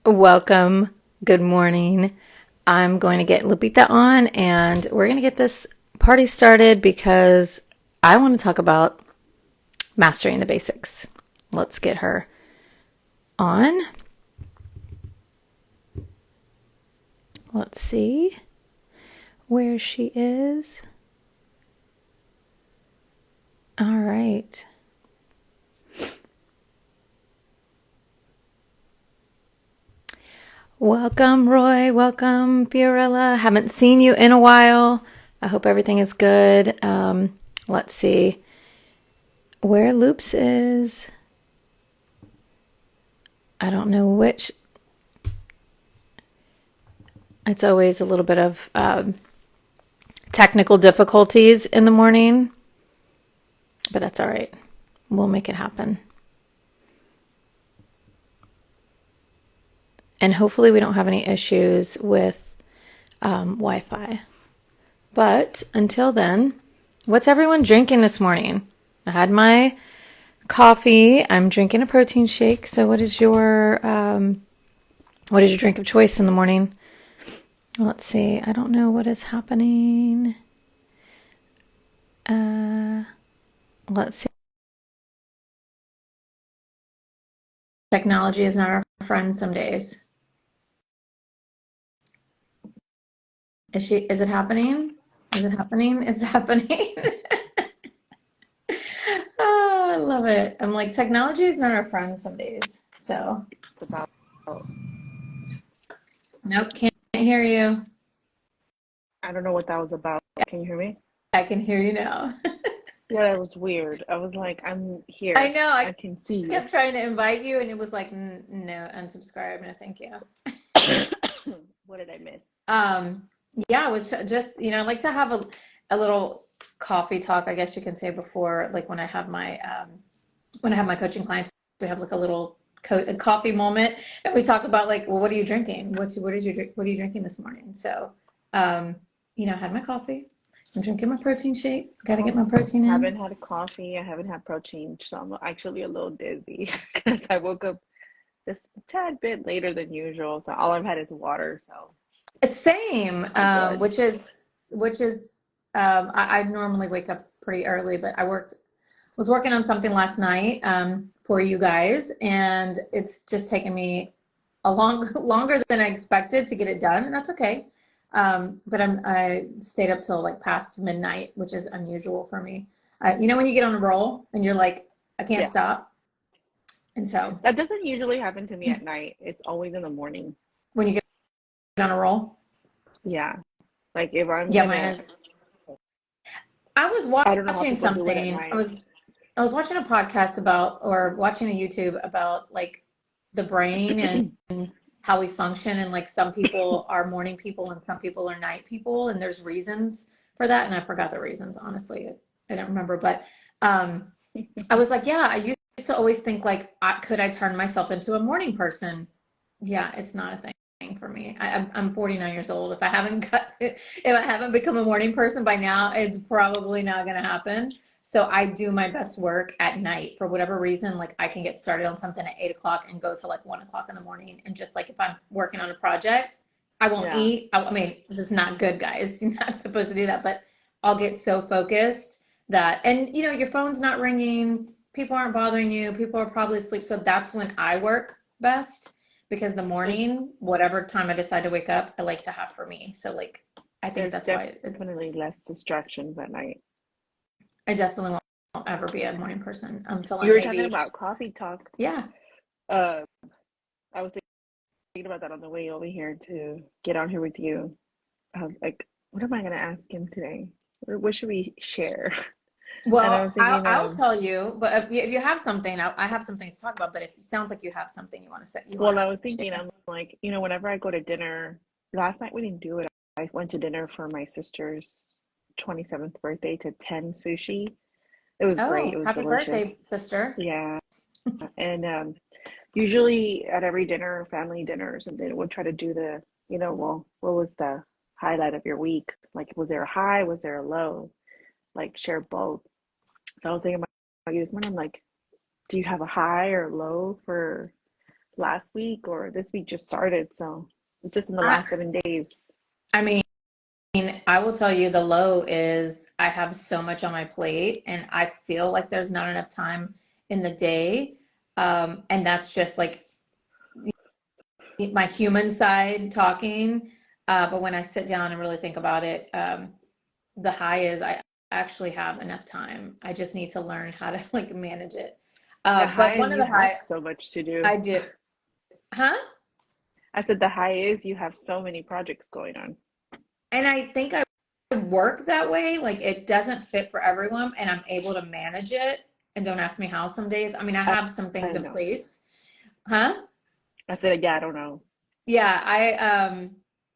Welcome. Good morning. I'm going to get Lupita on and we're going to get this party started because I want to talk about mastering the basics. Let's get her on. Let's see where she is. All right. Welcome, Roy. Welcome, Fiorella. Haven't seen you in a while. I hope everything is good. Let's see where Loops is. I don't know which. It's always a little bit of technical difficulties in the morning, but that's all right. We'll make it happen. And hopefully we don't have any issues with Wi-Fi. But until then, what's everyone drinking this morning? I had my coffee. I'm drinking a protein shake. So what is your drink of choice in the morning? Let's see. I don't know what is happening. Let's see. Technology is not our friend some days. Is it happening? Is it happening? It's happening. Oh, I love it. I'm like, technology is not our friend some days. So, About nope, can't hear you. I don't know what that was about. Can you hear me? I can hear you now. Yeah, that was weird. I was like, I'm I here. know. I I can see you. kept trying to invite you, and it was like, no, unsubscribe. No, thank you. What did I miss? Um, yeah, I was just, I like to have a little coffee talk, I guess you can say, before, like when I have my coaching clients, we have like a little a coffee moment, and we talk about like, well, what are you drinking? What are you drinking this morning? So, um, I had my coffee. I'm drinking my protein shake. Got to get my protein in. Haven't had coffee. I haven't had protein, so I'm actually a little dizzy because I woke up just a tad bit later than usual. So all I've had is water. So Same, it's not good. I normally wake up pretty early, but was working on something last night for you guys, and it's just taken me longer than I expected to get it done, and that's okay. But I stayed up till like past midnight, which is unusual for me. When you get on a roll and you're like, I can't Yeah, stop, and so that doesn't usually happen to me at night. It's always in the morning. when you get on a roll, Yeah, like if I'm yeah, mine gonna, is. I was I don't know how watching people do it at something. night. I was watching a podcast about, or watching a YouTube about like the brain and how we function. And like some people are morning people and some people are night people. And there's reasons for that. And I forgot the reasons, honestly. I don't remember. But um, I was like, yeah, I used to always think like, could I turn myself into a morning person? Yeah, it's not a thing for me. I'm 49 years old. If I haven't become a morning person by now, it's probably not going to happen. So I do my best work at night for whatever reason. Like I can get started on something at 8 o'clock and go to like 1 o'clock in the morning. And just like if I'm working on a project, I won't Yeah, eat. I mean, this is not good, guys. You're not supposed to do that, but I'll get so focused that, and your phone's not ringing, people aren't bothering you, people are probably asleep. So that's when I work best because the there's morning, whatever time I decide to wake up, I like to have for me. So like, I think there's that's why definitely less distractions at night. I definitely won't ever be a morning person until You I'm were talking maybe, about coffee talk. yeah. Uh, I was thinking about that on the way over here to get on here with you. I was like, what am I gonna ask him today? What should we share? And I Well, was I'll, thinking, I'll tell you, but if you have something, I have some things to talk about, but it sounds like you have something you want to say, you want well, I to was thinking, share. I'm like, whenever I go to dinner, last night we didn't do it. I went to dinner for my sister's 27th birthday to 10 sushi. It was great. It Oh, was happy delicious. birthday, sister. Yeah. And usually at every dinner, family dinner or something, we'll try to do well, what was the highlight of your week? Like, was there a high? Was there a low? Like, share both. So I was thinking about you this morning. I'm like, do you have a high or low for last week, or this week just started, so it's just in the I, last 7 days. I mean, I will tell you the low is I have so much on my plate and I feel like there's not enough time in the day. And that's just like my human side talking. But when I sit down and really think about it, the high is I actually have enough time. I just need to learn how to like manage it. The But high one is of you the have high so much to do. I do, huh? I said the high is you have so many projects going on. And I think I work that way. Like it doesn't fit for everyone, and I'm able to manage it. And don't ask me how some days. I mean, I I, have some I things in know. place. Huh? I said, yeah, I don't know.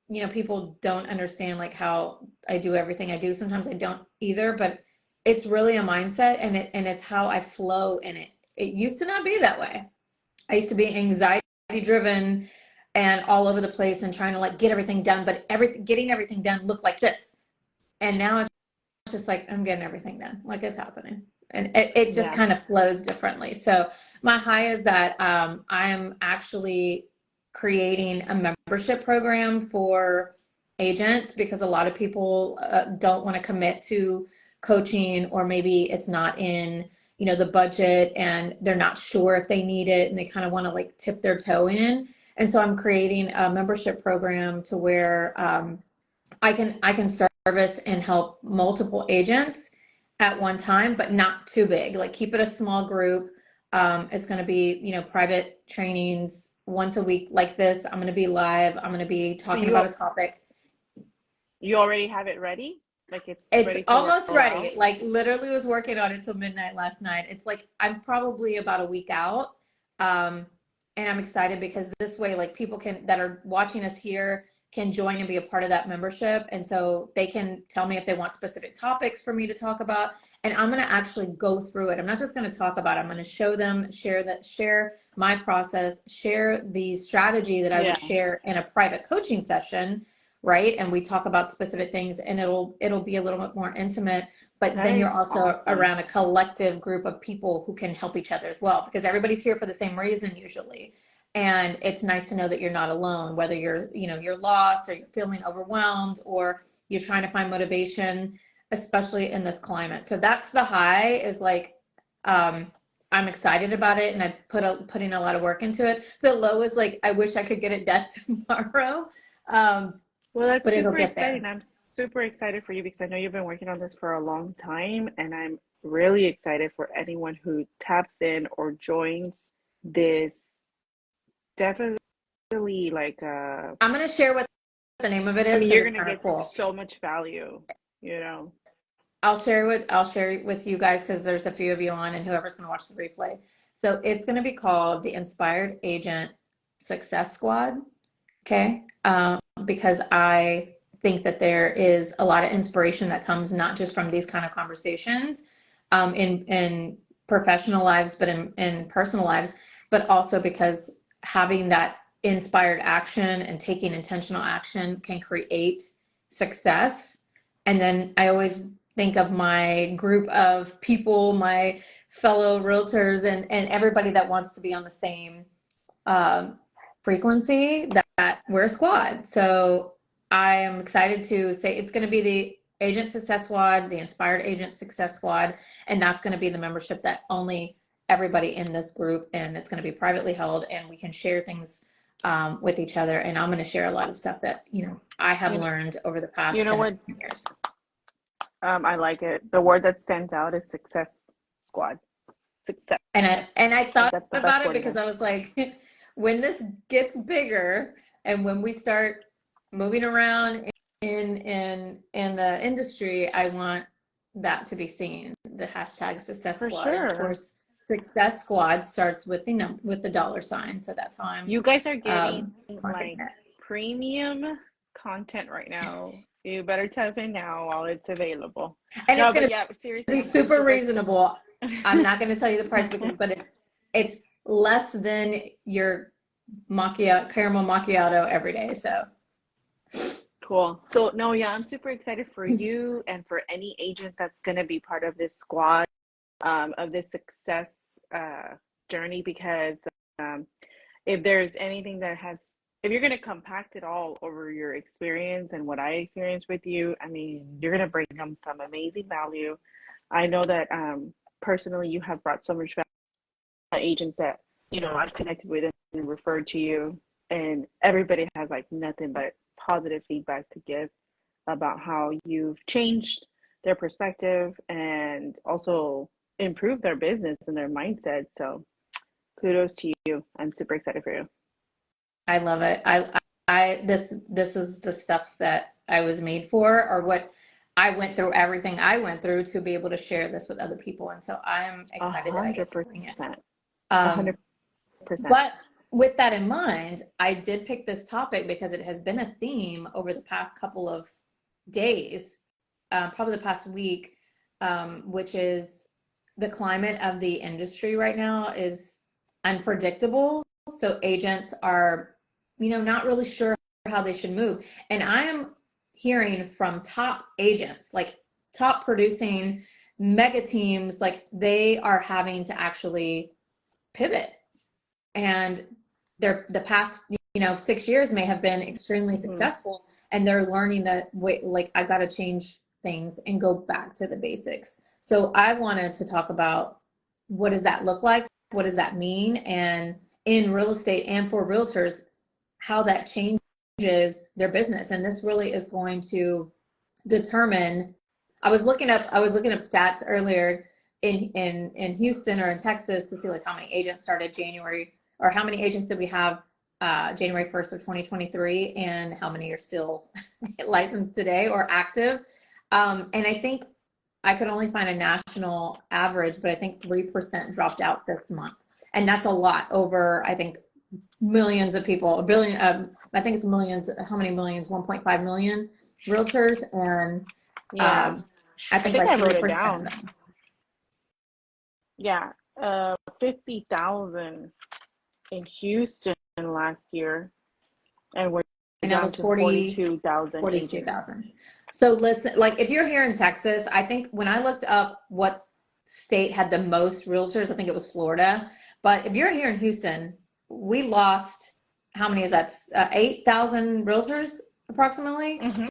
Yeah, people don't understand like how I do everything I do. Sometimes I don't either, but it's really a mindset and it's how I flow in it. It used to not be that way. I used to be anxiety driven and all over the place and trying to like get everything done, but getting everything done looked like this. And now it's just like I'm getting everything done, like it's happening. And it just Yeah, kind of flows differently. So my high is that I am actually creating a membership program for agents because a lot of people don't want to commit to coaching, or maybe it's not in the budget and they're not sure if they need it and they kind of want to like tip their toe in. And so I'm creating a membership program to where I can service and help multiple agents at one time, but not too big. Like keep it a small group. It's going to be, private trainings once a week like this. I'm going to be live. I'm going to be so talking about a topic. you already have it ready, like it's It's ready to almost roll ready. out. Like literally was working on it till midnight last night. It's like I'm probably about a week out. Um, and I'm excited because this way, like people that are watching us here can join and be a part of that membership. And so they can tell me if they want specific topics for me to talk about. And I'm going to actually go through it. I'm not just going to talk about it. I'm going to show them, share my process, share the strategy that I Yeah, would share in a private coaching session, right? And we talk about specific things and it'll be a little bit more intimate, but that then you're is also awesome. around a collective group of people who can help each other as well, because everybody's here for the same reason usually. And it's nice to know that you're not alone, whether you're lost or you're feeling overwhelmed or you're trying to find motivation, especially in this climate. So that's the high is like, I'm excited about it and I putting a lot of work into it. The low is like, I wish I could get it done tomorrow. Um, Well, that's but it'll super get exciting. there. I'm super excited for you because I know you've been working on this for a long time, and I'm really excited for anyone who taps in or joins this. Definitely, like, I'm going to share what the name of it I is mean, because you're it's gonna kind of get cool. so much value, you know. I'll share it with you guys because there's a few of you on and whoever's going to watch the replay. So it's going to be called the Inspired Agent Success Squad. Okay. Because I think that there is a lot of inspiration that comes not just from these kind of conversations in professional lives, but in personal lives, but also because having that inspired action and taking intentional action can create success. And then I always think of my group of people, my fellow realtors, and everybody that wants to be on the same um, frequency that we're a squad. So I am excited to say it's going to be the Agent Success Squad, the Inspired Agent Success Squad, and that's going to be the membership that only everybody in this group, and it's going to be privately held, and we can share things with each other. And I'm going to share a lot of stuff that I have You know, learned over the you past know 10 or what? 15 years. I like it. The word that stands out is success squad. Success. And I Like thought that's the best about it word because even. I was like, when this gets bigger and when we start moving around in the industry, I want that to be seen. The hashtag Success For Squad, and of sure. course, Success Squad starts with the dollar sign. So that's how I'm You guys are getting marketing like it. premium content right now. You better tap in now while it's available. And it's No, going but to yeah, seriously, be I'm super super reasonable. I'm not going to tell you the price because, but it's less than your macchiato, caramel macchiato every day. So cool. So no, yeah, I'm super excited for you and for any agent that's gonna be part of this squad, of this success journey, because um, if there's anything that has, if you're going to compact it all over your experience and what I experienced with you, I mean, you're going to bring them some amazing value. I know that personally, you have brought so much value to agents that, you know, I've connected with and referred to you, and everybody has like nothing but positive feedback to give about how you've changed their perspective and also improved their business and their mindset. So kudos to you. I'm super excited for you. I love it. This is the stuff that I was made for, or what I went through, everything I went through to be able to share this with other people. And so I'm A excited that I get hundred to bring it. percent. A Um, 100%. but with that in mind, I did pick this topic because it has been a theme over the past couple of days, probably the past week, which is the climate of the industry right now is unpredictable. So agents are, you know, not really sure how they should move. And I am hearing from top agents, like top producing mega teams, like they are having to actually pivot. And the past, you know, 6 years may have been extremely Mm-hmm. successful, and they're learning that, wait, like I got to change things and go back to the basics. So I wanted to talk about, what does that look like? What does that mean? And in real estate and for realtors, how that changes their business. And this really is going to determine. I was looking up stats earlier in Houston or in Texas to see like how many agents started January, or how many agents did we have January 1st of 2023, and how many are still licensed today or active. And I think I could only find a national average, but I think 3% dropped out this month. And that's a lot over, I think, millions of people, a billion, I think it's millions, how many millions? 1.5 million realtors. And Yeah. I I think think like I wrote it 3% of down. them. Yeah. 50,000 in Houston last year, and we're And that down was to 40, 42,000 agents. 42,000. So listen, like if you're here in Texas, I think when I looked up what state had the most realtors, I think it was Florida. But if you're here in Houston, we lost, how many is that? 8,000 realtors approximately. Mm-hmm.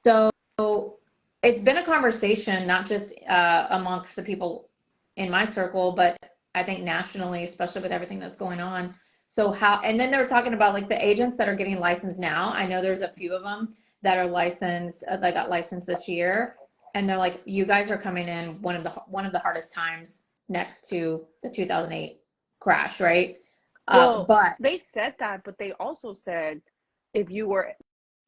So it's been a conversation, not just amongst the people in my circle, but I think nationally, especially with everything that's going on. So how, and then they were talking about like the agents that are getting licensed now. I know there's a few of them that are licensed, that got licensed this year. And they're like, you guys are coming in one of the hardest times next to the 2008 crash, right? Well, But they said that, but they also said if you were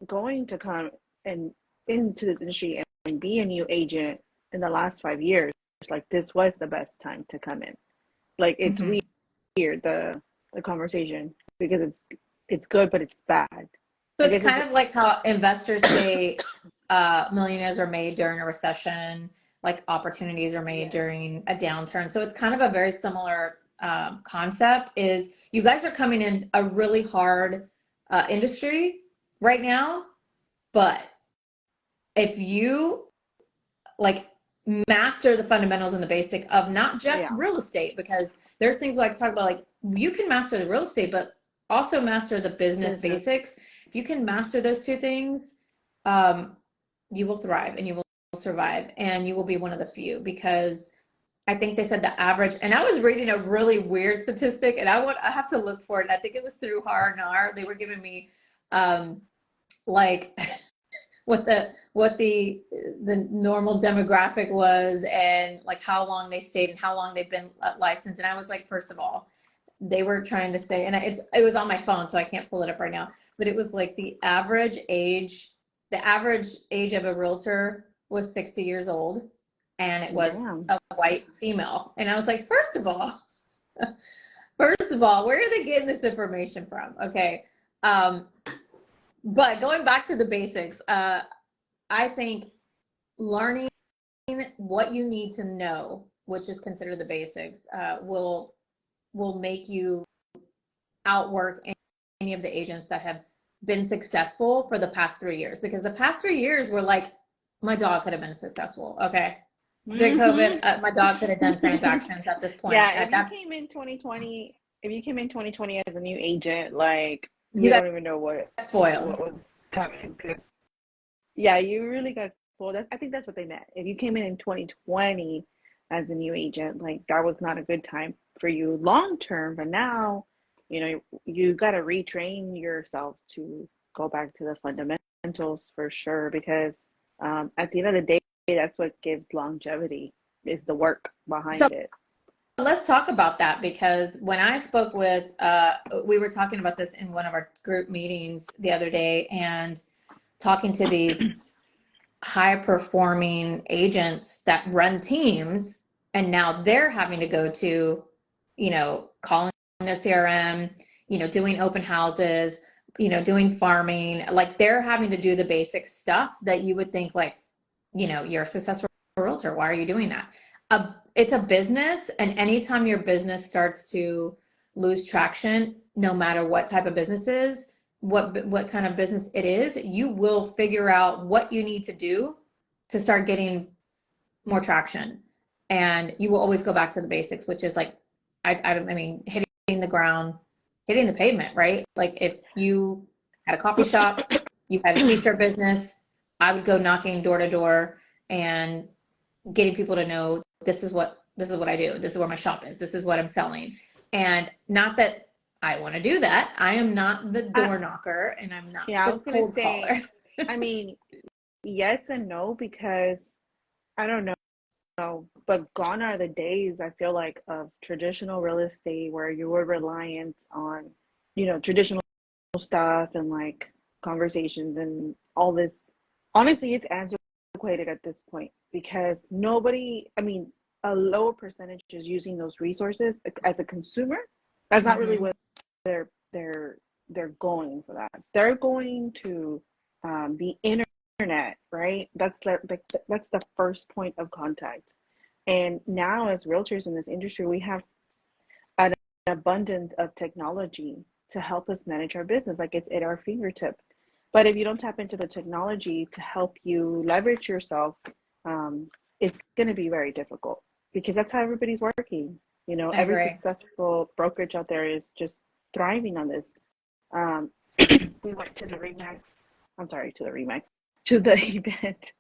going to come and into the industry and be a new agent in the last 5 years, like this was the best time to come in. Like it's Mhm. weird the conversation, because it's good but it's bad. So I it's guess it's kind of like how investors say millionaires are made during a recession, like opportunities are made yes. during a downturn. So it's kind of a very similar concept. Is you guys are coming in a really hard industry right now, but if you like master the fundamentals and the basic of not just Yeah. real estate, because there's things like talk about, like you can master the real estate, but also master the business Business. basics. If you can master those two things, um, you will thrive and you will survive, and you will be one of the few. Because I think they said the average, and I was reading a really weird statistic, and I have to look for it. And I think it was through R&R. They were giving me like what the normal demographic was, and like how long they stayed and how long they've been licensed. And I was like, first of all, they were trying to say, and it was on my phone, so I can't pull it up right now, but it was like the average age of a realtor was 60 years old, and it was Damn. a white female. And I was like, first of all, where are they getting this information from? Okay. um but going back to the basics, I think learning what you need to know, which is considered the basics, will make you outwork any of the agents that have been successful for the past 3 years. Because the past 3 years were like, my dog could have been successful. Okay. During Mm-hmm. COVID, my dog could have done transactions at this point. Yeah, if At you that, came in 2020 if you came in 2020 as a new agent, like You you got don't even know spoiled. what was coming. Yeah, you really got spoiled. I think that's what they meant. If you came in 2020 as a new agent, like that was not a good time for you long term. But now, you got to retrain yourself to go back to the fundamentals for sure. Because at the end of the day, that's what gives longevity is the work So behind it. let's talk about that, because when I spoke with, we were talking about this in one of our group meetings the other day, and talking to these high performing agents that run teams, and now they're having to go to, calling their CRM, doing open houses, doing farming. Like they're having to do the basic stuff that you would think like, you're a successful realtor. Why are you doing that? It's a business, and anytime your business starts to lose traction, no matter what type of business is, what kind of business it is, you will figure out what you need to do to start getting more traction. And you will always go back to the basics, which is like, I mean, hitting the ground, hitting the pavement, right? Like if you had a coffee shop, you had a t-shirt business, I would go knocking door to door and getting people to know this is what I do. This is where my shop is. This is what I'm selling. And not that I want to do that. I am not the I, door knocker, and I'm not yeah, I the was gonna cold say, caller. I mean, yes and no, because I don't know, but gone are the days, I feel like, of traditional real estate where you were reliant on, traditional stuff and like conversations and all this. Honestly, it's antiquated at this point because nobody, I mean, a lower percentage is using those resources as a consumer. That's not really Hmm. what they're they're they're going for that. They're going to the internet, right? That's the first point of contact. And now, as realtors in this industry, we have an abundance of technology to help us manage our business. Like it's at our fingertips. But if you don't tap into the technology to help you leverage yourself, it's going to be very difficult because that's how everybody's working. I Every agree. successful brokerage out there is just thriving on this. Um, we went to the Remax. I'm sorry, to the Remax, to the event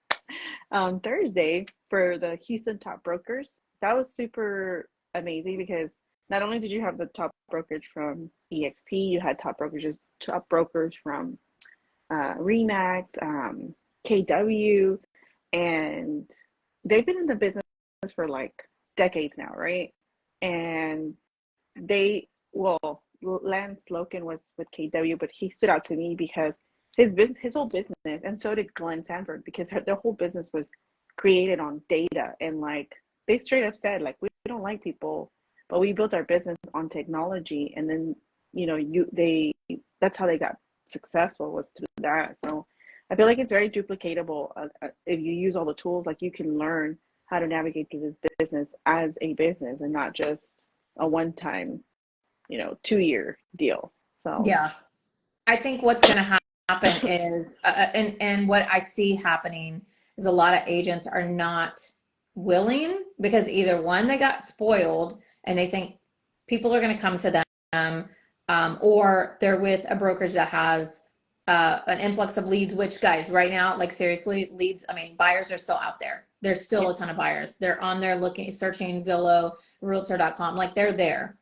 on Thursday for the Houston top brokers. That was super amazing because not only did you have the top brokerage from EXP, you had top brokers from Remax, KW, and they've been in the business for like decades now, right? And Lance Loken was with KW, but he stood out to me because his whole business, and so did Glenn Sanford, because their whole business was created on data, and like they straight up said, like we don't like people, but we built our business on technology, and then that's how they got successful was through that. So I feel like it's very duplicatable if you use all the tools. Like you can learn how to navigate through this business as a business and not just a one-time 2-year deal. So Yeah. I think what's going to happen is, and what I see happening is a lot of agents are not willing because either one, they got spoiled and they think people are going to come to them, or they're with a brokerage that has an influx of leads, which guys, right now, like seriously, leads, I mean, buyers are still out there. There's still yeah, a ton of buyers. They're on there looking, searching Zillow, realtor.com, like they're there.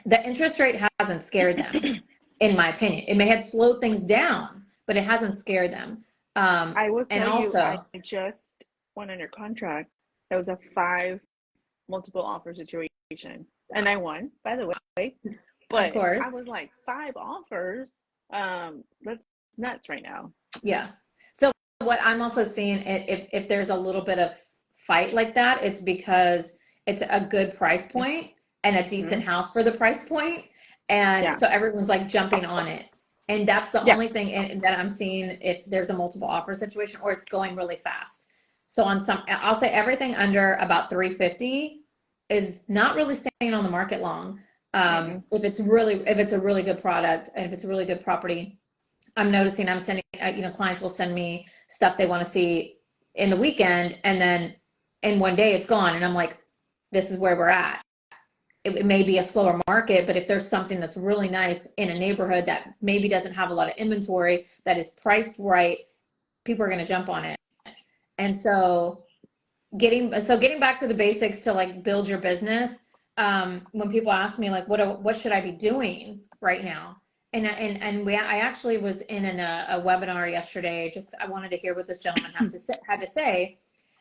The interest rate hasn't scared them, in my opinion. It may have slowed things down, but it hasn't scared them. I will And tell you, I also, just went under contract. It was a 5 multiple offer situation, and I won, by the way. of But I course, was like, 5 offers. That's nuts right now. yeah. So what I'm also seeing, if there's a little bit of fight like that, it's because it's a good price point and a Hmm. decent house for the price point, and Yeah, so everyone's like jumping on it. And that's the yeah. only thing that I'm seeing if there's a multiple offer situation or it's going really fast. So on some, I'll say everything under about 350 is not really staying on the market long. Mm-mm. If it's a really good product and if it's a really good property, I'm noticing I'm sending, clients will send me stuff they want to see in the weekend, and then in one day it's gone. And I'm like, this is where we're at. it may be a slower market, but if there's something that's really nice in a neighborhood that maybe doesn't have a lot of inventory, that is priced right, people are going to jump on it. And so getting back to the basics to like build your business. When people ask me like, what should I be doing right now? I actually was in a webinar yesterday. Just, I wanted to hear what this gentleman had to say.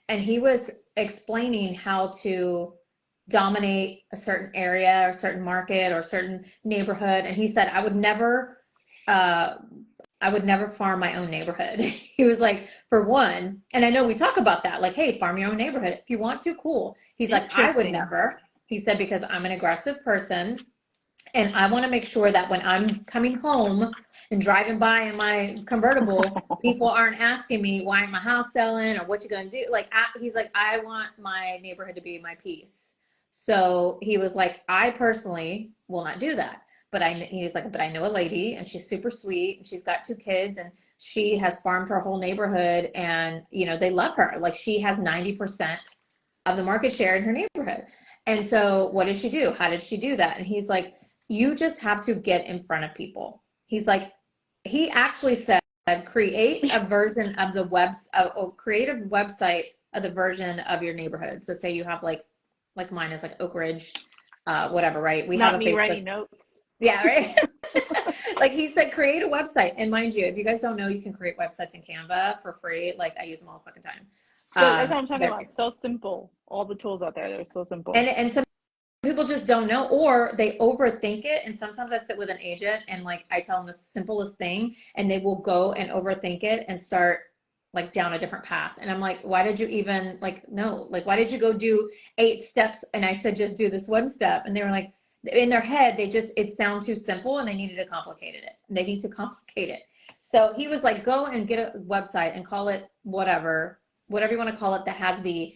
And he was explaining how to dominate a certain area or a certain market or a certain neighborhood. And he said, uh, I would never farm my own neighborhood. He was like, for one, and I know we talk about that, like, hey, farm your own neighborhood. If you want to, cool. He's like, I would never. He said, because I'm an aggressive person and I want to make sure that when I'm coming home and driving by in my convertible, people aren't asking me, why ain't my house selling or what you going to do? Like, he's like, I want my neighborhood to be my peace. So he was like, I personally will not do that. But he's like, but I know a lady and she's super sweet and she's got 2 kids and she has farmed her whole neighborhood and, you know, they love her. Like, she has 90% of the market share in her neighborhood. And so what did she do? How did she do that? And he's like, you just have to get in front of people. He's like, he actually said, create a version of the create a website of the version of your neighborhood. So say you have like mine is like Oak Ridge, whatever, right? We Not have a me Facebook. writing notes. Yeah, right. Like he said, create a website. And mind you, if you guys don't know, you can create websites in Canva for free. Like, I use them all the fucking time. So that's what I'm talking about. So simple. All the tools out there, they're so simple. And some people just don't know, or they overthink it. And sometimes I sit with an agent and like I tell them the simplest thing and they will go and overthink it and start like down a different path. And I'm like, why did you even like, no, like, why did you go do 8 steps? And I said, just do this 1 step. And they were like, in their head, it sounded too simple and they needed to complicate it. They need to complicate it. So he was like, go and get a website and call it whatever you want to call it that has the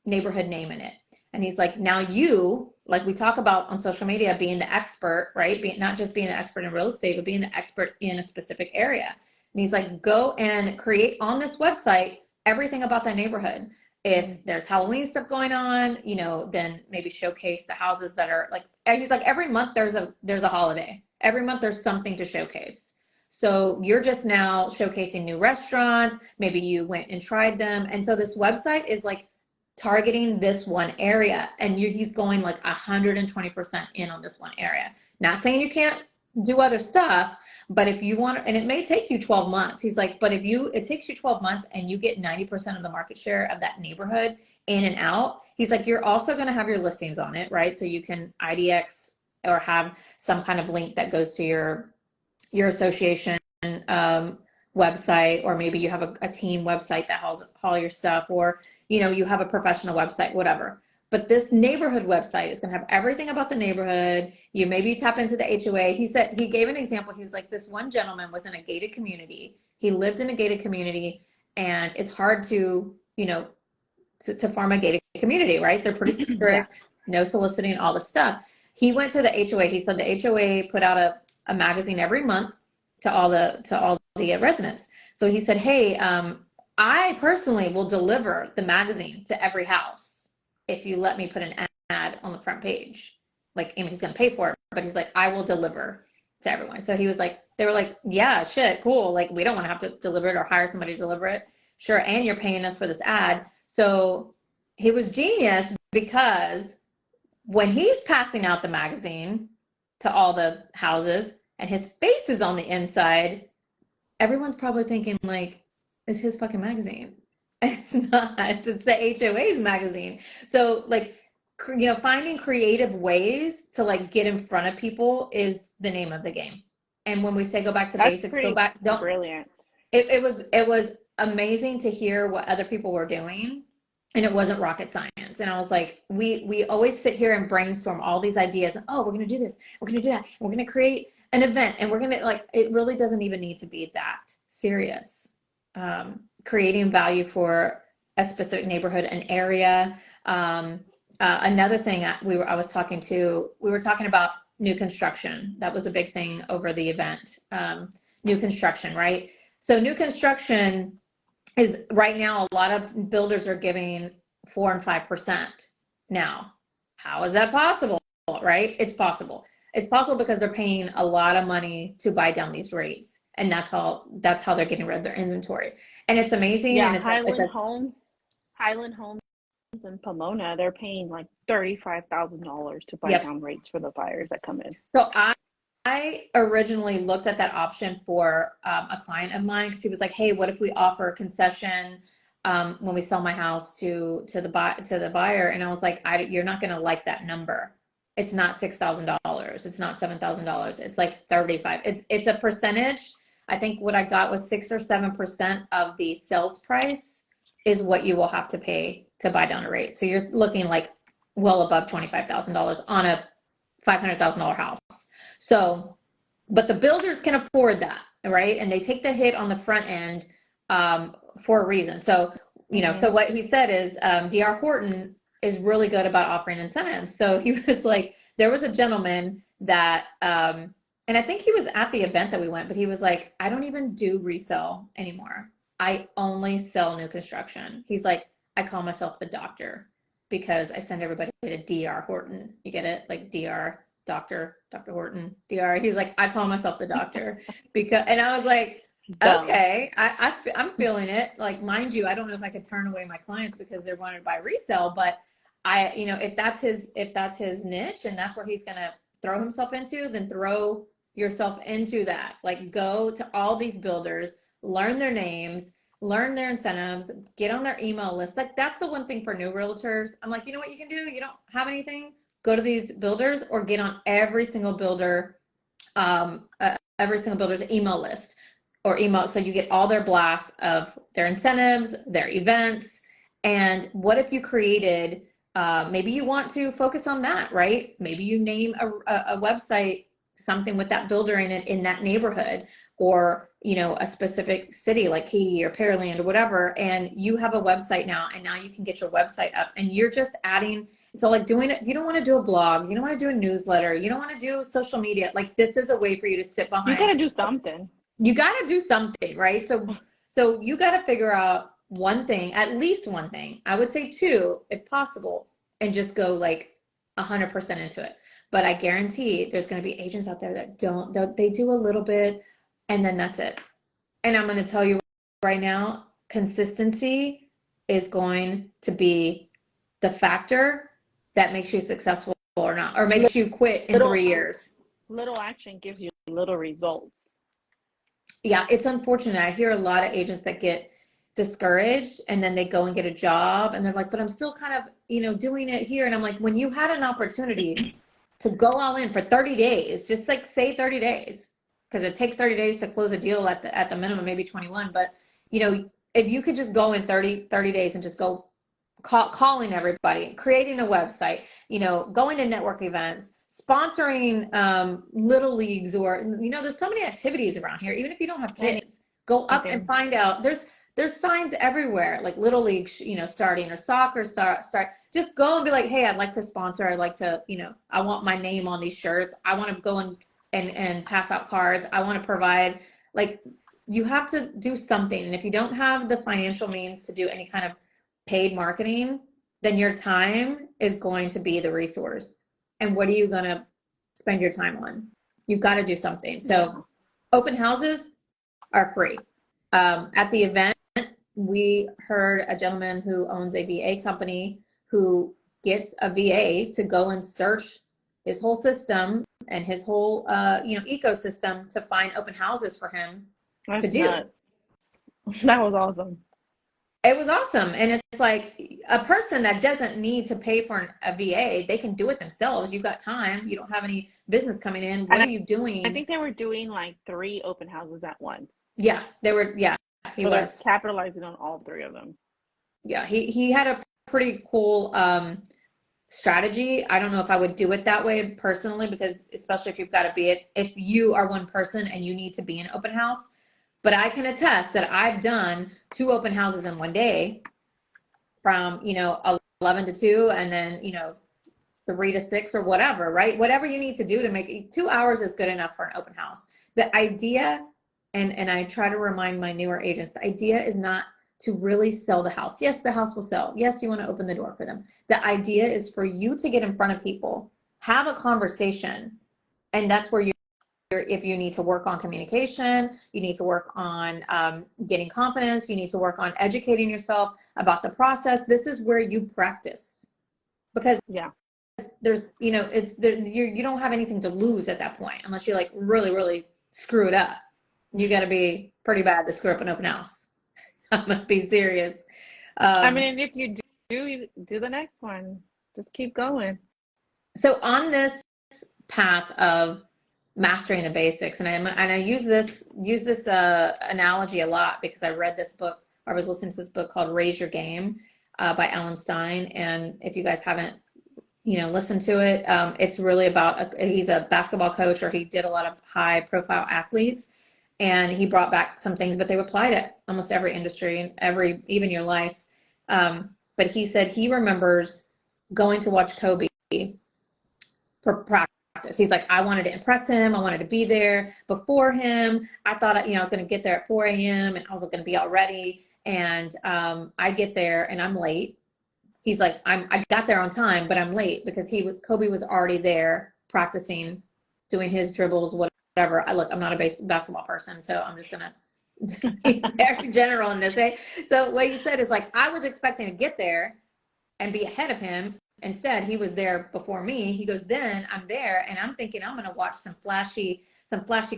neighborhood name in it. And he's like, now you, like we talk about on social media, being the expert, right? Not just being an expert in real estate, but being the expert in a specific area. And he's like, go and create on this website everything about that neighborhood. If there's Halloween stuff going on, you know, then maybe showcase the houses that are like, and he's like, every month there's a holiday. Every month there's something to showcase. So you're just now showcasing new restaurants. Maybe you went and tried them. And so this website is like targeting this one area, and he's going like 120% in on this one area. Not saying you can't do other stuff, but if you want, and it may take you 12 months. He's like, but it takes you 12 months and you get 90% of the market share of that neighborhood in and out. He's like, you're also going to have your listings on it, right? So you can IDX or have some kind of link that goes to your association website, or maybe you have a team website that has all your stuff, or you know, you have a professional website, whatever. But this neighborhood website is going to have everything about the neighborhood. You maybe tap into the HOA. He said, he gave an example. He was like, this one gentleman was in a gated community. He lived in a gated community, and it's hard to, you know, to farm a gated community, right? They're pretty strict, yeah. No soliciting, all the stuff. He went to the HOA. He said the HOA put out a magazine every month to all the residents. So he said, hey, I personally will deliver the magazine to every house if you let me put an ad on the front page. Like, I mean, he's going to pay for it, but he's like, I will deliver to everyone. So he was like, they were like, yeah, shit, cool. Like, we don't want to have to deliver it or hire somebody to deliver it. Sure. And you're paying us for this ad. So he was genius, because when he's passing out the magazine to all the houses and his face is on the inside, everyone's probably thinking like, it's his fucking magazine. It's not, it's the HOA's magazine. So like, you know, finding creative ways to like get in front of people is the name of the game. And when we say go back to basics, go back, don't. Brilliant. It was amazing to hear what other people were doing, and it wasn't rocket science. And I was like, we always sit here and brainstorm all these ideas. Oh, we're going to do this. We're going to do that. We're going to create an event, and we're going to, like, it really doesn't even need to be that serious. Creating value for a specific neighborhood, an area. Another thing we were talking about new construction. That was a big thing over the event. New construction, right? So new construction is right now, a lot of builders are giving 4 and 5% now. how is that possible? Right? It's possible. It's possible because they're paying a lot of money to buy down these rates. And that's how they're getting rid of their inventory. And it's amazing. And Yeah, it's a Highland Homes in Pomona, they're paying like $35,000 to buy yep. down rates for the buyers that come in. So I originally looked at that option for a client of mine because he was like, "Hey, what if we offer a concession when we sell my house to the buyer?" And I was like, "You're not going to like that number. It's not $6,000. It's not $7,000. It's like 35. It's a percentage. I think what I got was 6 or 7% of the sales price is what you will have to pay to buy down a rate. So you're looking like well above $25,000 on a $500,000 house." So, but the builders can afford that, right? And they take the hit on the front end for a reason. So, Mm-hmm. so what he said is DR Horton is really good about offering incentives. So he was like, there was a gentleman that, and I think he was at the event that we went, but he was like, I don't even do resale anymore. I only sell new construction. He's like, I call myself the doctor because I send everybody to DR Horton. You get it? Like DR. Dr. Horton, DR. He's like, I call myself the doctor because, and I was like, Dumb. okay, I'm feeling it. Like, mind you, I don't know if I could turn away my clients because they're wanting to buy resale, but if that's his niche and that's where he's going to throw himself into, then throw yourself into that. Like, go to all these builders, learn their names, learn their incentives, get on their email list. Like, that's the one thing for new realtors. I'm like, you know what you can do? You don't have anything? Go to these builders or get on every single builder's email list or email. So you get all their blasts of their incentives, their events. And what if you created, maybe you want to focus on that, right? Maybe you name a website, something with that builder in it in that neighborhood, or, a specific city like Katy or Pearland or whatever. And you have a website now, and now you can get your website up and you're just adding. So like doing it, you don't want to do a blog, you don't want to do a newsletter, you don't want to do social media. Like, this is a way for you to sit You got behind. to do something. You got to do something, right? So you got to figure out one thing, at least one thing. I would say two, if possible, and just go like 100% into it. But I guarantee there's going to be agents out there that they do a little bit and then that's it. And I'm going to tell you right now, consistency is going to be the factor that makes you successful or not, or makes you quit in 3 years. Little action gives you little results. Yeah, it's unfortunate. I hear a lot of agents that get discouraged and then they go and get a job and they're like, but I'm still kind of, doing it here. And I'm like, when you had an opportunity to go all in for 30 days, just like say 30 days, because it takes 30 days to close a deal at the minimum, maybe 21. But, if you could just go in 30 days and just go calling everybody, creating a website, going to network events, sponsoring little leagues, or there's so many activities around here. Even if you don't have kids, go up and find out. There's signs everywhere, like little leagues, starting, or soccer start. Just go and be like, hey, I'd like to sponsor. I'd like to, I want my name on these shirts. I want to go and pass out cards. I want to provide, like, you have to do something. And if you don't have the financial means to do any kind of paid marketing, then your time is going to be the resource. And what are you going to spend your time on? You've got to do something. So open houses are free. At the event, we heard a gentleman who owns a VA company who gets a VA to go and search his whole system and his whole ecosystem to find open houses for him to do. Nuts. That was awesome. It was awesome. And it's like a person that doesn't need to pay for a VA, they can do it themselves. You've got time. You don't have any business coming in. What are you doing? I think they were doing like 3 open houses at once. Yeah, they were. Yeah, he was capitalizing on all 3 of them. Yeah, he had a pretty cool strategy. I don't know if I would do it that way personally, because especially if you've got to be it, if you are one person and you need to be an open house. But I can attest that I've done 2 open houses in one day, from 11 to 2, and then 3 to 6 or whatever, right? Whatever you need to do to make it. 2 hours is good enough for an open house. The idea, and I try to remind my newer agents, the idea is not to really sell the house. Yes, the house will sell. Yes, you want to open the door for them. The idea is for you to get in front of people, have a conversation, and that's where if you need to work on communication, you need to work on getting confidence, you need to work on educating yourself about the process. This is where you practice, because Yeah. there's, it's there, you don't have anything to lose at that point unless you like really, really screw it up. You got to be pretty bad to screw up an open house. I'm gonna be serious. I Um, mean, if you do the next one, just keep going. so on this path of mastering the basics, and I use this analogy a lot because I read this book, or I was listening to this book called Raise Your Game by Alan Stein. And if you guys haven't listened to it, it's really about he's a basketball coach, or he did a lot of high profile athletes, and he brought back some things, but they apply to almost every industry and even your life. But he said he remembers going to watch Kobe for practice. He's like, I wanted to impress him. I wanted to be there before him. I thought, I was going to get there at 4 a.m. and I was going to be all ready. And I get there and I'm late. He's like, I got there on time, but I'm late because Kobe was already there practicing, doing his dribbles, whatever. I'm not a basketball person, so I'm just gonna be very general in this. Eh? So what he said is like, I was expecting to get there and be ahead of him. Instead, he was there before me. He goes, then I'm there and I'm thinking I'm gonna watch some flashy,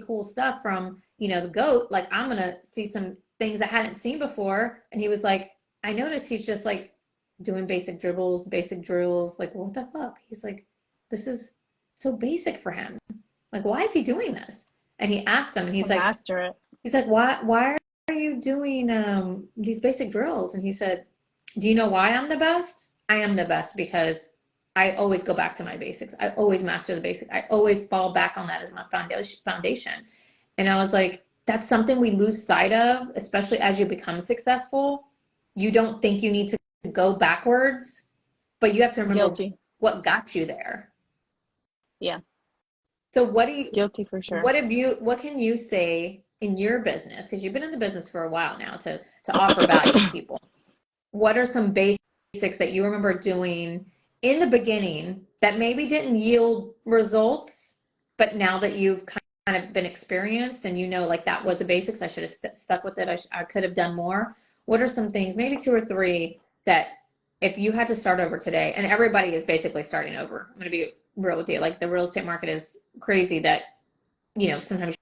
cool stuff from the GOAT. Like I'm gonna see some things I hadn't seen before. And he was like, I noticed he's just like doing basic dribbles, basic drills. Like, what the fuck? He's like, this is so basic for him. Like, why is he doing this? And he asked him, and To master it. he's like, why are you doing these basic drills? And he said, do you know why I'm the best? I am the best because I always go back to my basics. I always master the basics. I always fall back on that as my foundation. And I was like, that's something we lose sight of, especially as you become successful. You don't think you need to go backwards, but you have to remember Guilty. what got you there. Yeah. So Guilty for sure. what can you say in your business? Because you've been in the business for a while now to offer value to people. What are some basics that you remember doing in the beginning that maybe didn't yield results, but now that you've kind of been experienced and like that was the basics, I should have stuck with it. I could have done more. What are some things, maybe 2 or 3, that if you had to start over today, and everybody is basically starting over, I'm going to be real with you. Like the real estate market is crazy that, sometimes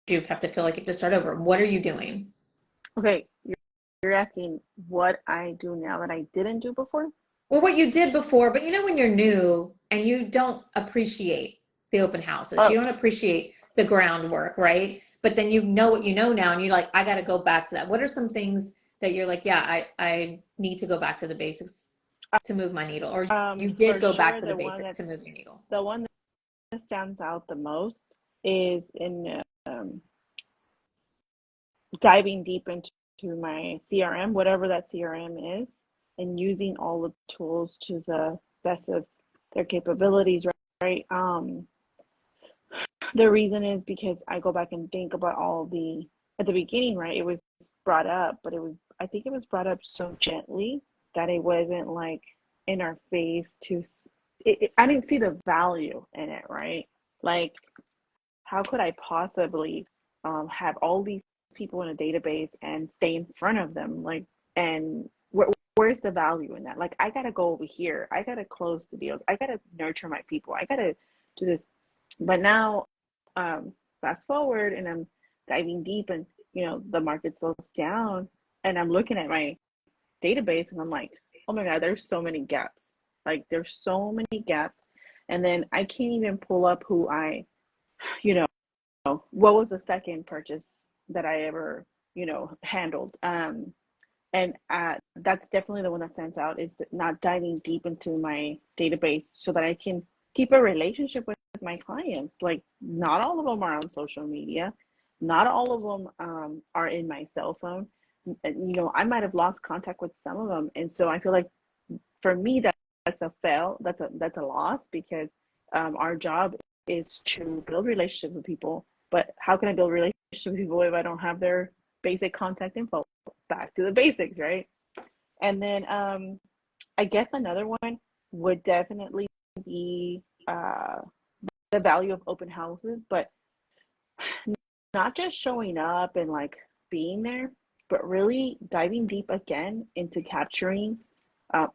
you have to feel like you have to start over. What are you doing? Okay, you're asking what I do now that I didn't do before? Well, what you did before, but when you're new and you don't appreciate the open houses, you Oh, don't appreciate the groundwork, right? But then you know what you know now, and you're like, I got to go back to that. What are some things that you're like, yeah, I need to go back to the basics to move my needle, or you did for go back sure, to the basics to move your needle? the one that stands out the most is in diving deep into my CRM, whatever that CRM is, and using all the tools to the best of their capabilities, right? The reason is because I go back and think about at the beginning, right? It was brought up, but I think it was brought up so gently that it wasn't like in our face I didn't see the value in it, right? Like, how could I possibly have all these people in a database and stay in front of them? Like, and where's the value in that? Like, I got to go over here. I got to close the deals. I got to nurture my people. I got to do this. But now, fast forward and I'm diving deep and, the market slows down and I'm looking at my database and I'm like, oh my God, there's so many gaps. Like, there's so many gaps. And then I can't even pull up who you know, what was the second purchase that I ever, handled. And that's definitely the one that stands out, is not diving deep into my database so that I can keep a relationship with my clients. Like, not all of them are on social media. Not all of them are in my cell phone. I might have lost contact with some of them. And so I feel like for me, that's a fail. That's a loss, because our job is to build relationships with people. But how can I build relationships with people if I don't have their basic contact info, back to the basics, right? And then I guess another one would definitely be the value of open houses, but not just showing up and like being there, but really diving deep again into capturing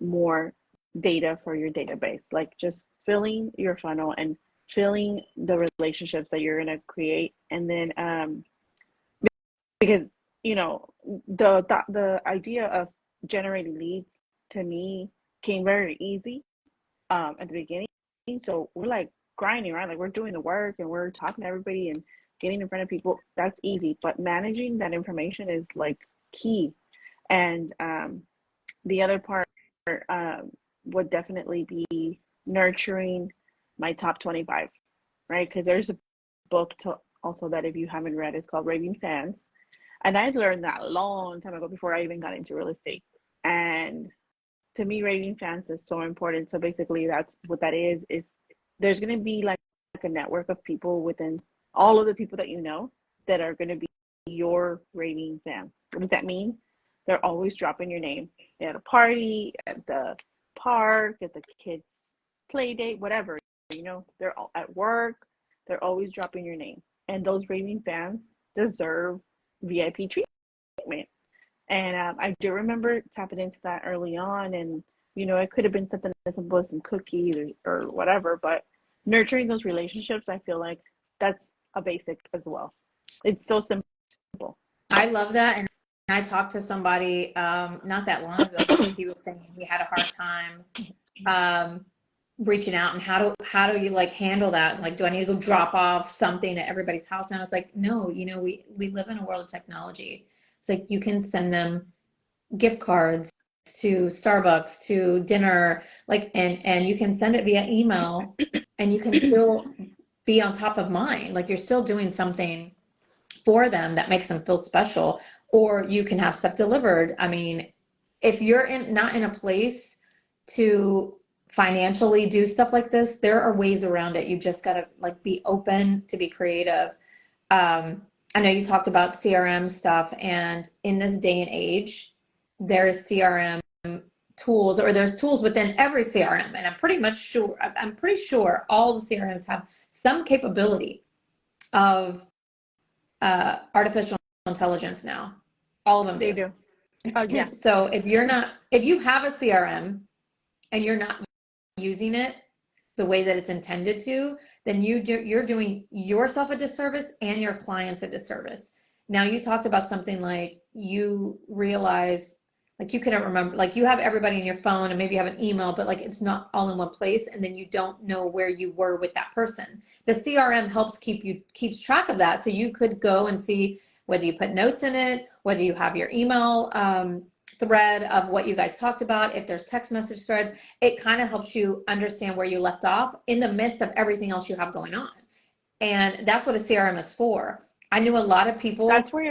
more data for your database, like just filling your funnel and filling the relationships that you're going to create. And then because you know the idea of generating leads to me came very easy at the beginning. So we're like grinding, right? Like we're doing the work and we're talking to everybody and getting in front of people. That's easy, but managing that information is like key. And the other part would definitely be nurturing my top 25, right? Because there's a book to also that if you haven't read, it's called Raving Fans. And I learned that a long time ago before I even got into real estate. And to me, raving fans is so important. So basically that's what that is there's going to be like a network of people within all of the people that you know that are going to be your raving fans. What does that mean? They're always dropping your name at a party, at the park, at the kids' play date, whatever. You know, they're all at work. They're always dropping your name. And those raving fans deserve VIP treatment. And I do remember tapping into that early on. And, you know, it could have been something as simple as some cookies or whatever. But nurturing those relationships, I feel like that's a basic as well. It's so simple. I love that. And I talked to somebody not that long ago because he was saying he had a hard time reaching out, and how do you like handle that? Like, do I need to go drop off something at everybody's house? And I was like, no, you know, we live in a world of technology. It's like you can send them gift cards to Starbucks, to dinner, like, and you can send it via email, and you can still be on top of mind. Like you're still doing something for them that makes them feel special, or you can have stuff delivered. I mean, if you're not in a place to financially do stuff like this, there are ways around it. You just got to like be open to be creative. I know you talked about CRM stuff, and in this day and age, there's CRM tools, or there's tools within every CRM, and I'm pretty sure all the CRMs have some capability of artificial intelligence now. All of them They do. Oh, yeah. So if you have a CRM and you're not using it the way that it's intended to, then you're doing yourself a disservice and your clients a disservice. Now, you talked about something like you realize, like you couldn't remember, like you have everybody in your phone and maybe you have an email, but like it's not all in one place, and then you don't know where you were with that person. The CRM helps keeps track of that, so you could go and see whether you put notes in it, whether you have your email thread of what you guys talked about, if there's text message threads. It kind of helps you understand where you left off in the midst of everything else you have going on. And that's what a CRM is for. I knew a lot of people that's where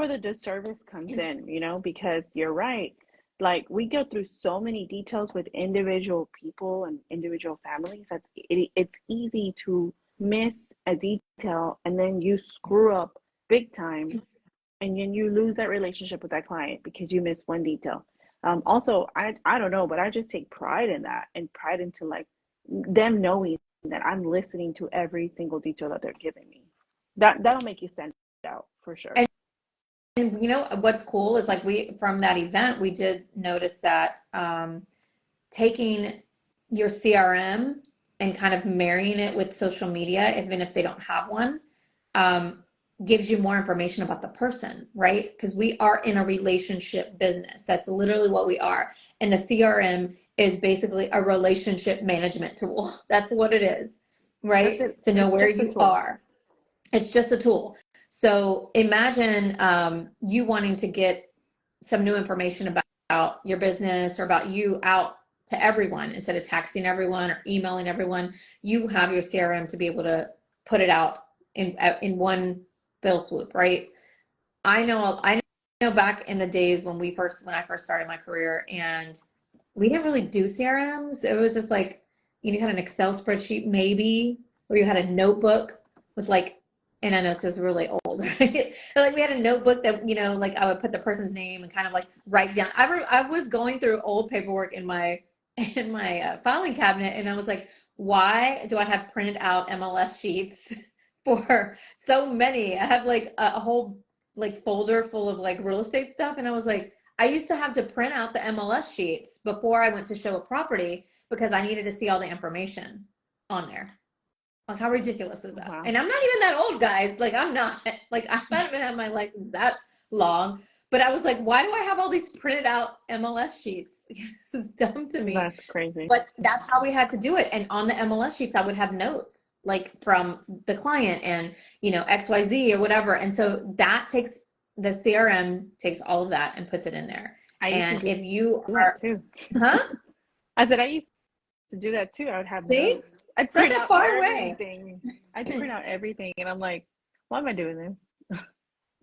the disservice comes in, you know, because you're right. Like we go through so many details with individual people and individual families. It's easy to miss a detail and then you screw up big time, and then you lose that relationship with that client because you missed one detail. Also, I don't know, but I just take pride in that, and pride into like them knowing that I'm listening to every single detail that they're giving me. That'll make you stand out for sure. And you know what's cool is like from that event, we did notice that taking your CRM and kind of marrying it with social media, even if they don't have one, gives you more information about the person, right? Because we are in a relationship business. That's literally what we are. And the CRM is basically a relationship management tool. That's what it is, right? To know where you are. It's just a tool. So imagine you wanting to get some new information about your business or about you out to everyone instead of texting everyone or emailing everyone. You have your CRM to be able to put it out in one fell swoop, right? I know back in the days when I first started my career, and we didn't really do CRMs. It was just like, you had an Excel spreadsheet maybe, or you had a notebook with like, and I know this is really old, right? Like we had a notebook that, like I would put the person's name and kind of like write down. I was going through old paperwork in my filing cabinet, and I was like, why do I have printed out MLS sheets for so many? I have like a whole like folder full of like real estate stuff, and I was like, I used to have to print out the MLS sheets before I went to show a property because I needed to see all the information on there. Like, how ridiculous is that? Wow. And I'm not even that old, guys. Like, I'm not. Like, I haven't been had my license that long. But I was like, why do I have all these printed out MLS sheets? It's dumb to me. That's crazy. But that's how we had to do it. And on the MLS sheets, I would have notes like from the client and, XYZ or whatever. And so that takes the CRM takes all of that and puts it in there. I used to And if you do are, that too. huh? I said I used to do that too. I would have See? notes. I'd It's not print that out far away. everything. I'd print out everything, and I'm like, why am I doing this?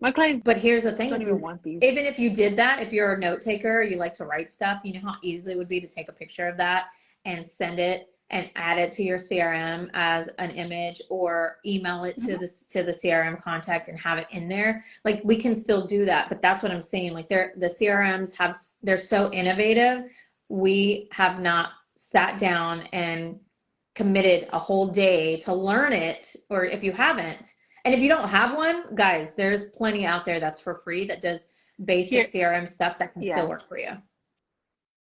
My clients But here's the thing, don't even want these. even if you did that, if you're a note taker, you like to write stuff, you know how easy it would be to take a picture of that and send it and add it to your CRM as an image or email it to the CRM contact and have it in there. Like we can still do that, but that's what I'm saying. Like the CRMs they're so innovative. We have not sat down and committed a whole day to learn it, or if you haven't, and if you don't have one, guys, there's plenty out there that's for free that does basic Here, CRM stuff that can still yeah. work for you.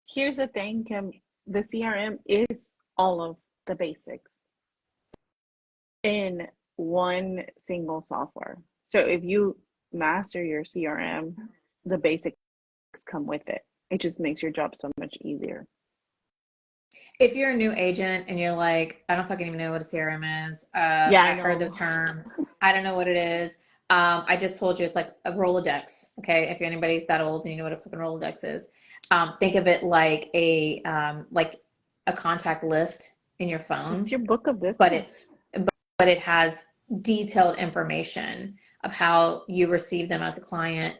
Here's the thing, Kim. The CRM is all of the basics in one single software. So if you master your CRM, the basics come with it. It just makes your job so much easier. If you're a new agent and you're like, I don't fucking even know what a CRM is, Yeah, I I heard the know. term, I don't know what it is. I just told you it's like a Rolodex. Okay, if anybody's that old and you know what a fucking Rolodex is, think of it like a contact list in your It's phone, your book of but business. it has detailed information of how you receive them as a client,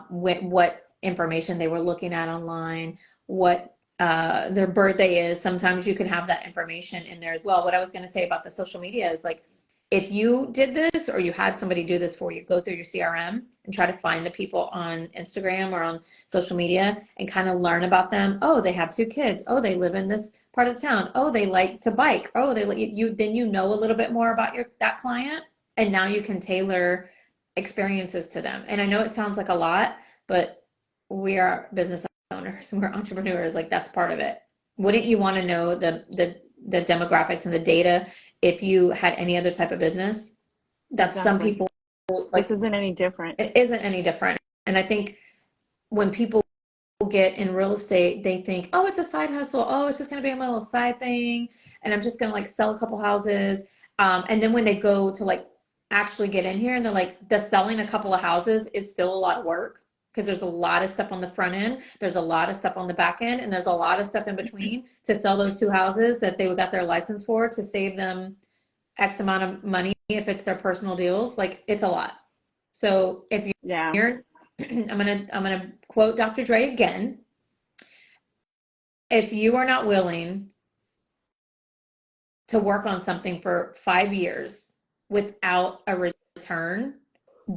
what information they were looking at online, what their birthday is. Sometimes you can have that information in there as well. What I was going to say about the social media is like, if you did this or you had somebody do this for you, go through your CRM and try to find the people on Instagram or on social media and kind of learn about them. Oh, they have 2 kids. Oh, they live in this part of town. Oh, they like to bike. Oh, they you then you know a little bit more about that client, and now you can tailor experiences to them. And I know it sounds like a lot, but we are business owners, we're entrepreneurs, like that's part of it. Wouldn't you want to know the demographics and the data if you had any other type of business? That's some Exactly. people This like isn't any different. it isn't any different. And I think when people get in real estate, they think, oh, it's a side hustle. Oh, it's just going to be a little side thing. And I'm just going to like sell a couple houses. And then when they go to like actually get in here and they're like, the selling a couple of houses is still a lot of work because there's a lot of stuff on the front end. There's a lot of stuff on the back end. And there's a lot of stuff in between to sell those 2 houses that they got their license for to save them X amount of money if it's their personal deals. Like it's a lot. So if Yeah. you're I'm gonna quote Dr. Dre again. If you are not willing to work on something for 5 years without a return,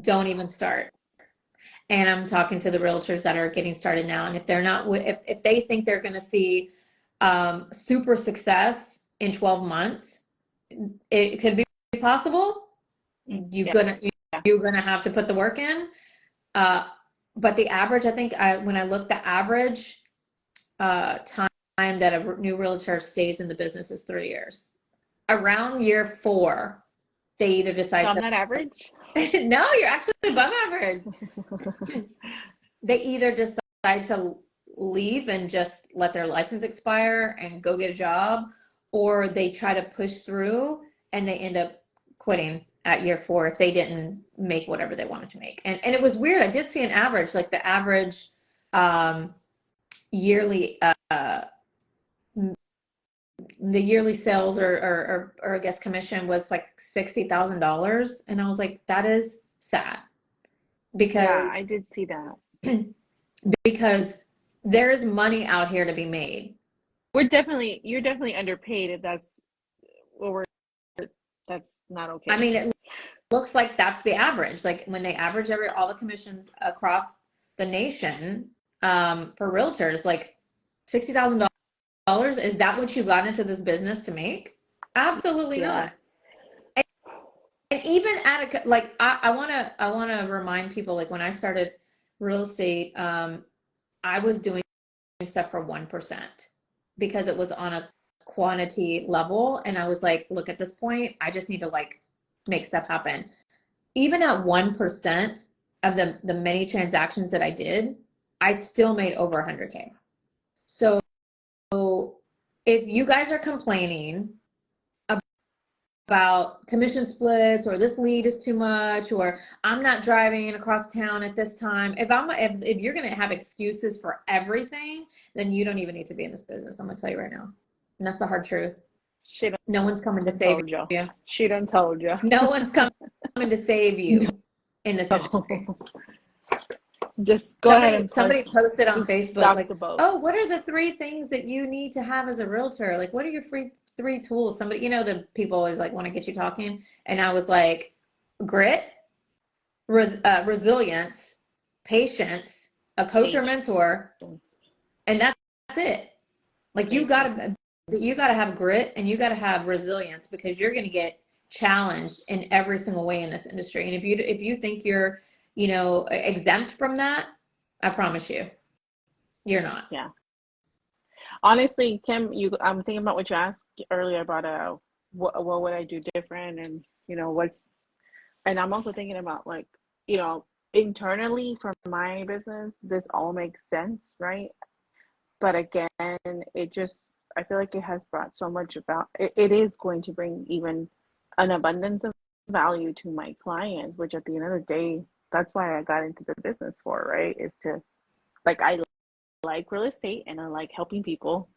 don't even start. And I'm talking to the realtors that are getting started now. And if they're not, if they think they're going to see super success in 12 months, it could be possible. You're gonna have to put the work in. But the average, I think, when I look, the average time that a new realtor stays in the business is 3 years. Around year 4, they either So decide I'm to. not average. No, you're actually above average. They either decide to leave and just let their license expire and go get a job, or they try to push through and they end up quitting at year 4 if they didn't make whatever they wanted to make. And it was weird. I did see an average, like the average yearly the yearly sales or I guess commission was like $60,000, and I was like, that is sad Yeah, because I did see that. because there is money out here to be made. You're definitely underpaid if that's what we're, that's not okay. I mean, looks like that's the average. Like when they average all the commissions across the nation, for realtors, like $60,000. Is that what you got into this business to make? Absolutely Yeah. not. And even at a, like, I want to remind people, like when I started real estate, I was doing stuff for 1% because it was on a quantity level. And I was like, look, at this point, I just need to like make stuff happen. Even at 1% of the many transactions that I did, I still made over 100K. So if you guys are complaining about commission splits, or this lead is too much, or I'm not driving across town at this time, if you're going to have excuses for everything, then you don't even need to be in this business. I'm going to tell you right now. And that's the hard truth. She done No one's coming to save told you. you. She done told you. No one's coming to save you in this industry. Just go ahead and Somebody posted on just Facebook, dock like, the boat. oh, what are the 3 things that you need to have as a realtor? Like, what are your free 3 tools? Somebody, the people always like want to get you talking. And I was like, grit, resilience, patience, a coach or Patience. mentor, and that's it. Like you gotta have grit and you gotta have resilience, because you're gonna get challenged in every single way in this industry. And if you think you're, exempt from that, I promise you, you're not. Yeah. Honestly, Kim, I'm thinking about what you asked earlier about what would I do different, and and I'm also thinking about, like, internally for my business, this all makes sense, right? But again, I feel like it has brought so much about it is going to bring even an abundance of value to my clients, which at the end of the day, that's why I got into the business for, right? Is to, like, I like real estate and I like helping people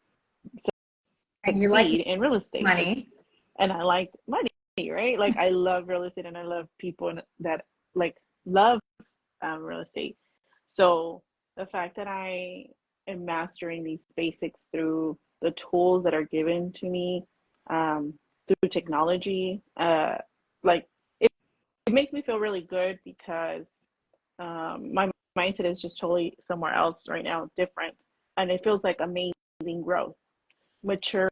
And you like succeed in real estate. Like, money. and I like money, right? Like, I love real estate and I love people that like love real estate. So the fact that I am mastering these basics through the tools that are given to me, through technology, like it makes me feel really good, because my mindset is just totally somewhere else right now, different, and it feels like amazing growth, maturity,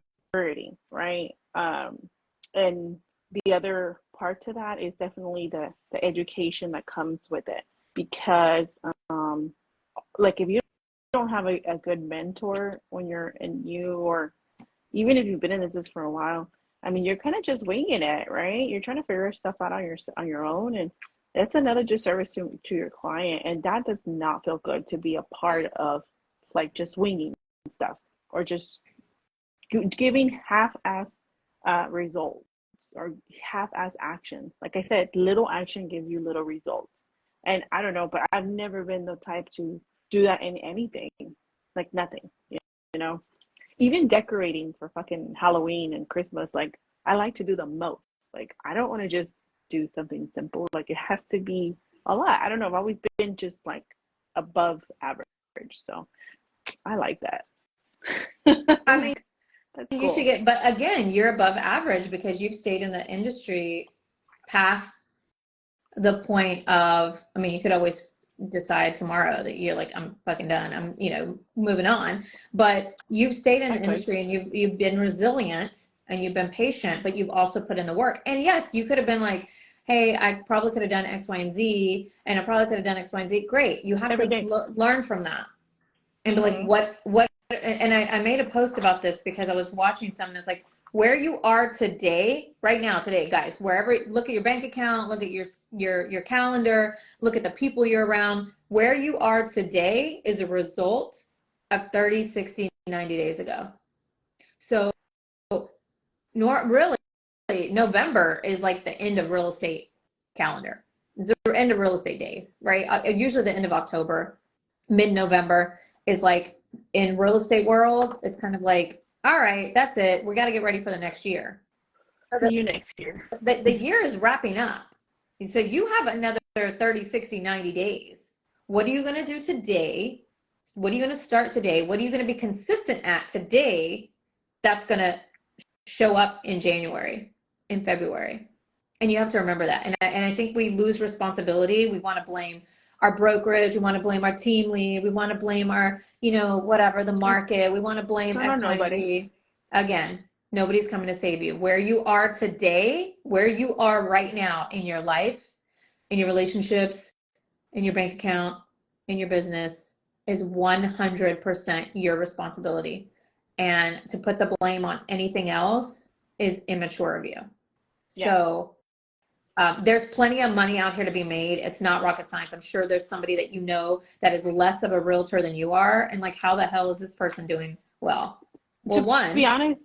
right? And the other part to that is definitely the education that comes with it, because like if you don't have a good mentor when you're new, or even if you've been in this business for a while, I mean, you're kind of just winging it, right? You're trying to figure stuff out on your own, and that's another disservice to your client, and that does not feel good to be a part of, like, just winging stuff, or just giving half-ass results, or half-ass action. Like I said, little action gives you little results. And I don't know, but I've never been the type to do that in anything, like nothing, you know? Even decorating for fucking Halloween and Christmas, like, I like to do the most. Like, I don't want to just do something simple. Like, it has to be a lot. I don't know. I've always been just like above average. So I like that. I mean, That's you should cool. but again, you're above average because you've stayed in the industry past the point of, I mean, you could always decide tomorrow that you're like, I'm fucking done. I'm, moving on. But you've stayed in I the could. industry and you've been resilient and you've been patient, but you've also put in the work. And yes, you could have been like, hey, I probably could have done X, Y, and Z, and I probably could have done X, Y, and Z. Great. You have Every to day. learn from that and be like, Mm-hmm. and I made a post about this because I was watching something. It's like, where you are today, right now, today, guys, wherever, look at your bank account, look at your calendar, look at the people you're around. Where you are today is a result of 30, 60, 90 days ago. So really, November is like the end of real estate calendar. It's the end of real estate days, right? Usually the end of October, mid-November is like, in real estate world, it's kind of like, all right, that's it. We got to get ready for the next year. So See you next year. the year is wrapping up. So you have another 30, 60, 90 days. What are you going to do today? What are you going to start today? What are you going to be consistent at today that's going to show up in January, in February? And you have to remember that. And I think we lose responsibility. We want to blame our brokerage. We want to blame our team lead. We want to blame our, whatever, the market. We want to blame No, X, Y, and nobody. Z. Again, nobody's coming to save you. Where you are today, where you are right now in your life, in your relationships, in your bank account, in your business is 100% your responsibility. And to put the blame on anything else is immature of you. Yeah. So there's plenty of money out here to be made. It's not rocket science. I'm sure there's somebody that that is less of a realtor than you are. And like, how the hell is this person doing well? Well, To be one, honest,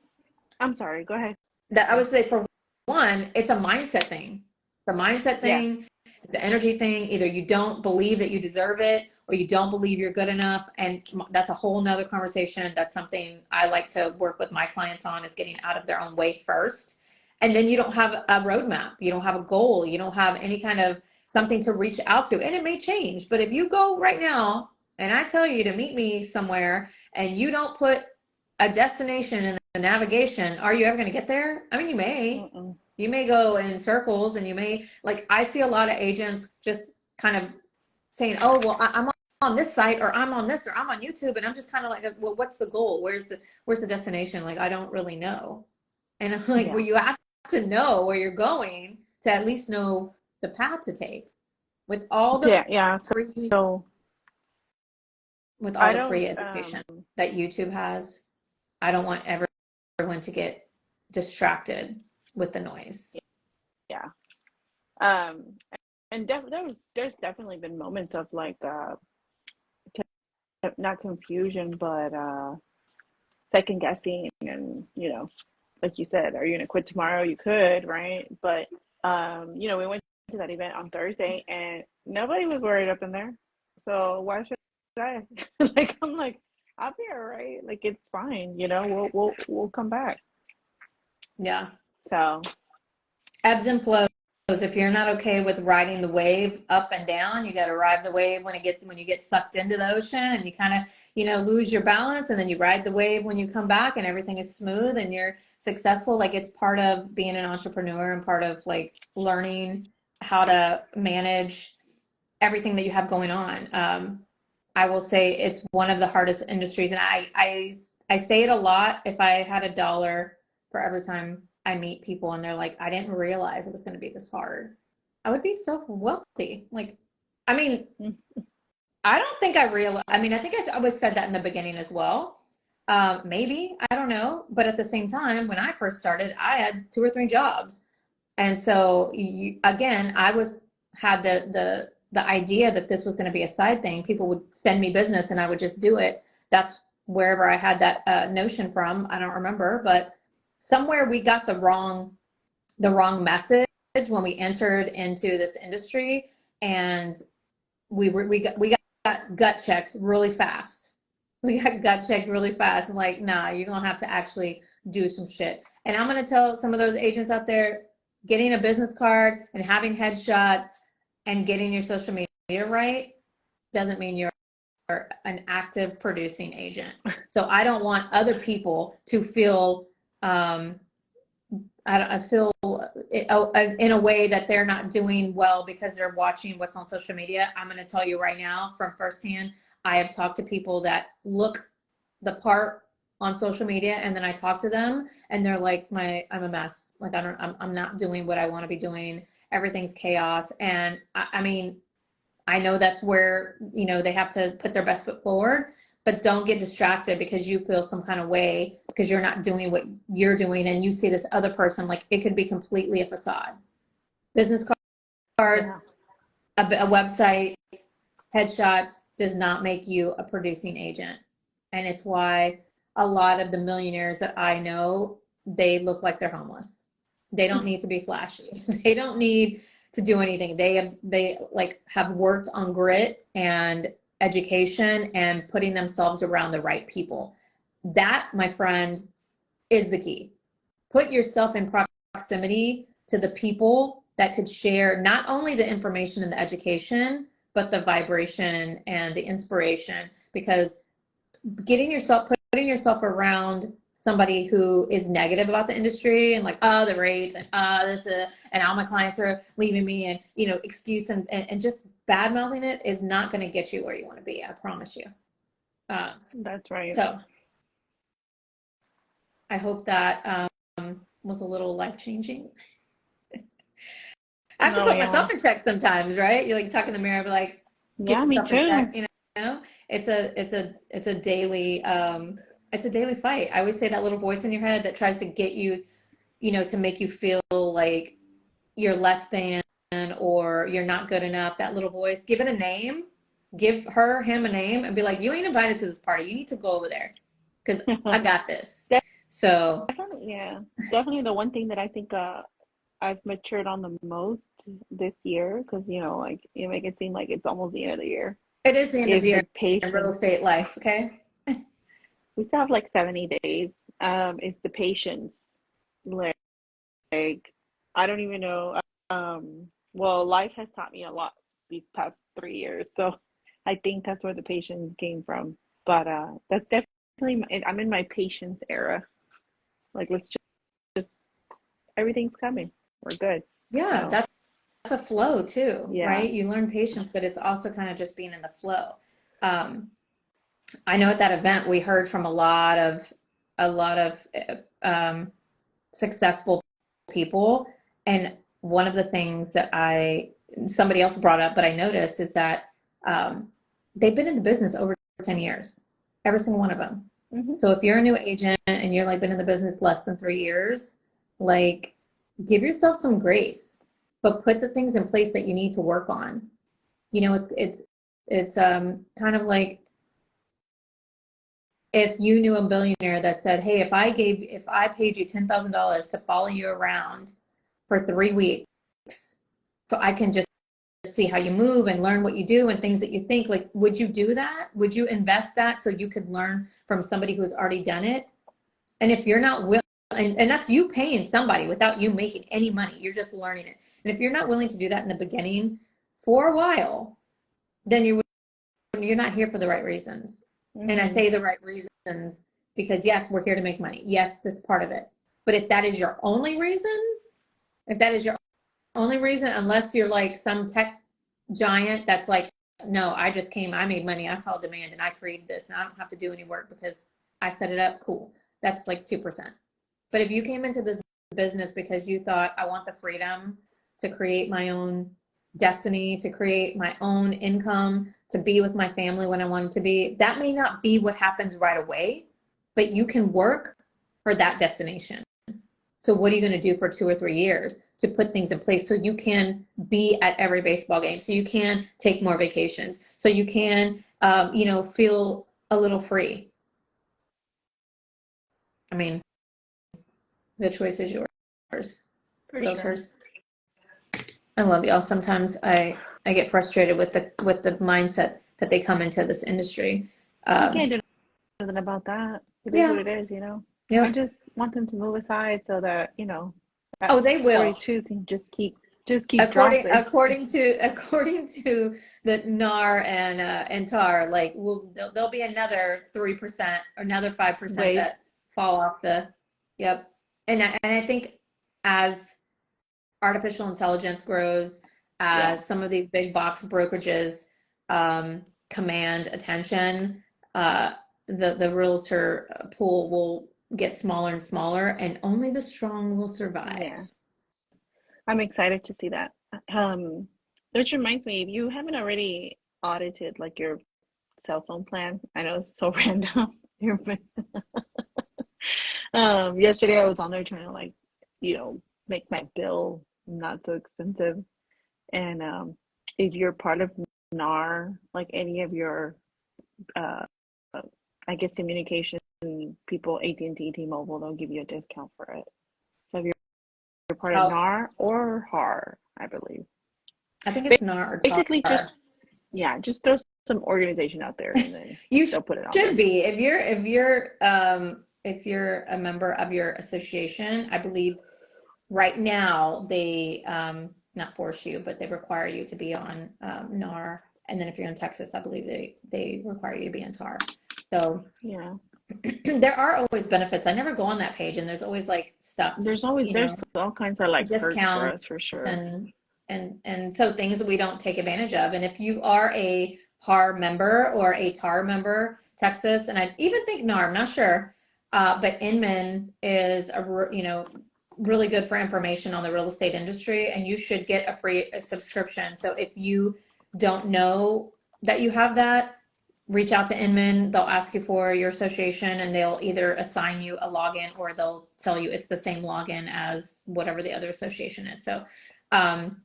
I'm sorry, go ahead. that I would say for one, it's a mindset thing. The mindset Yeah. thing, it's an energy thing. Either you don't believe that you deserve it or you don't believe you're good enough. And that's a whole nother conversation. That's something I like to work with my clients on, is getting out of their own way first. And then you don't have a roadmap. You don't have a goal. You don't have any kind of something to reach out to. And it may change. But if you go right now and I tell you to meet me somewhere and you don't put a destination in the navigation, are you ever going to get there? I mean, you may. Mm-mm. You may go in circles, and you may, like, I see a lot of agents just kind of saying, oh, well, I'm on this site, or I'm on this, or I'm on YouTube. And I'm just kind of like, well, what's the goal? Where's the destination? Like, I don't really know. And I'm like, Yeah. well, you have to know where you're going to at least know the path to take with all the Yeah. Yeah. free, So with all I the free don't, education that YouTube has. I don't want everyone to get distracted with the noise. yeah. And there's definitely been moments of like, not confusion, but second guessing, and like you said, are you gonna quit tomorrow? You could, right? But we went to that event on Thursday, and nobody was worried up in there. So why should I? Like, I'm like, I'll be all right. Like, it's fine. We'll come back. Yeah. So Ebbs and flows. If you're not okay with riding the wave up and down, you got to ride the wave when you get sucked into the ocean, and you kind of, lose your balance, and then you ride the wave when you come back and everything is smooth and you're successful. Like, it's part of being an entrepreneur and part of like learning how to manage everything that you have going on. I will say it's one of the hardest industries, and I say it a lot. If I had $1 for every time I meet people and they're like, I didn't realize it was going to be this hard, I would be so wealthy. Like, I mean, I don't think I realized. I mean, I think I always said that in the beginning as well. Maybe, I don't know, but at the same time, when I first started, I had 2 or 3 jobs, and so again, had the idea that this was going to be a side thing. People would send me business and I would just do it. That's wherever I had that notion from. I don't remember, but somewhere we got the wrong message when we entered into this industry, and we got gut checked really fast. We got gut checked really fast, and like, nah, you're gonna have to actually do some shit. And I'm gonna tell some of those agents out there, getting a business card and having headshots and getting your social media right doesn't mean you're an active producing agent. So I don't want other people to feel I feel in a way that they're not doing well because they're watching what's on social media. I'm going to tell you right now from firsthand, I have talked to people that look the part on social media, and then I talk to them and they're like, I'm a mess. Like, I'm not doing what I want to be doing. Everything's chaos. And I mean, I know that's where, they have to put their best foot forward, but don't get distracted because you feel some kind of way because you're not doing what you're doing and you see this other person. Like, it could be completely a facade. Business cards, yeah. a website, headshots does not make you a producing agent. And it's why a lot of the millionaires that I know, they look like they're homeless. They don't need to be flashy. They don't need to do anything. They like have worked on grit and education and putting themselves around the right people. That, my friend, is the key. Put yourself in proximity to the people that could share not only the information and the education, but the vibration and the inspiration. Because putting yourself around somebody who is negative about the industry and like, oh, the rates and this and all my clients are leaving me and, you know, excuse and just bad mouthing it is not going to get you where you want to be. I promise you. That's right. So I hope that was a little life changing. I have to No, put yeah. myself in check sometimes, right? You like talk in the mirror, be like, get Yeah, me yourself in too. check. You know, it's a daily fight. I always say that little voice in your head that tries to get you, you know, to make you feel like you're less than or you're not good enough. That little voice, give it a name, give him a name, and be like, you ain't invited to this party. You need to go over there because I got this. So Definitely, yeah. Definitely the one thing that I think I've matured on the most this year, because you know, like you make it seem like it's almost the end of the year, it is the end of is the year the in real patience. estate life. Okay. We still have like 70 days. Is the patience. Like I don't even know. Well, life has taught me a lot these past 3 years, so I think that's where the patience came from. But that's definitely I'm in my patience era. Like let's just everything's coming. We're good. Yeah, So that's a flow too, yeah. right? You learn patience, but it's also kind of just being in the flow. Um, I know at that event we heard from a lot of successful people, and one of the things that somebody else brought up that I noticed is that um, they've been in the business over 10 years, every single one of them. Hmm. So if you're a new agent and you're like been in the business less than 3 years, like give yourself some grace, but put the things in place that you need to work on. You know, it's kind of like if you knew a billionaire that said, "Hey, if I paid you $10,000 to follow you around for 3 weeks, so I can just see how you move and learn what you do and things that you think," like, would you do that? Would you invest that so you could learn from somebody who's already done it? And if you're not willing, and that's you paying somebody without you making any money, you're just learning it. And if you're not willing to do that in the beginning for a while, then you're not here for the right reasons. And I Hmm. say the right reasons because yes, we're here to make money. Yes, this is part of it. But if that is your only reason, if that is your only reason, unless you're like some tech giant that's like, no, I just came, I made money, I saw demand and I created this and I don't have to do any work because I set it up, cool. That's like 2%. But if you came into this business because you thought, I want the freedom to create my own destiny, to create my own income, to be with my family when I wanted to be, that may not be what happens right away, but you can work for that destination. So what are you going to do for 2 or 3 years to put things in place so you can be at every baseball game, so you can take more vacations, so you can, feel a little free? I mean, the choice is yours. For sure. Realtors, I love y'all. Sometimes I get frustrated with the mindset that they come into this industry. You can't Um, do nothing about that. It is what yeah, it is, you know. I yep. just want them to move aside so that, you know, that Oh, they will. 42 can just keep According dropping. according to according to the NAR and TAR, like there'll be another 3%, another 5% Wave. that fall off the. Yep. And I think as artificial intelligence grows, Yeah. as some of these big box brokerages command attention, the realtor pool will get smaller and smaller, and only the strong will survive. Yeah. I'm excited to see that. Um, which reminds me, if you haven't already audited like your cell phone plan, I know it's so random. Yesterday I was on there trying to like, you know, make my bill not so expensive. And if you're part of NAR, like any of your, uh, I guess communication people, AT&T, T-Mobile, they'll give you a discount for it. So if you're part of Oh, NAR or HAR, I believe. I think it's NAR or Basically, TAR. just yeah, just throw some organization out there, and then You they'll put it on should there. be if you're a member of your association. I believe right now they not force you, but they require you to be on NAR. And then if you're in Texas, I believe they require you to be in TAR. So Yeah. There are always benefits. I never go on that page and there's always like stuff, you There's know, all kinds of like perks for discounts us for sure. and so things that we don't take advantage of. And if you are a PAR member or a TAR member, Texas, and I even think NAR, I'm not sure, but Inman is you know, really good for information on the real estate industry, and you should get a free subscription. So if you don't know that you have that, reach out to Inman. They'll ask you for your association and they'll either assign you a login or they'll tell you it's the same login as whatever the other association is. So um,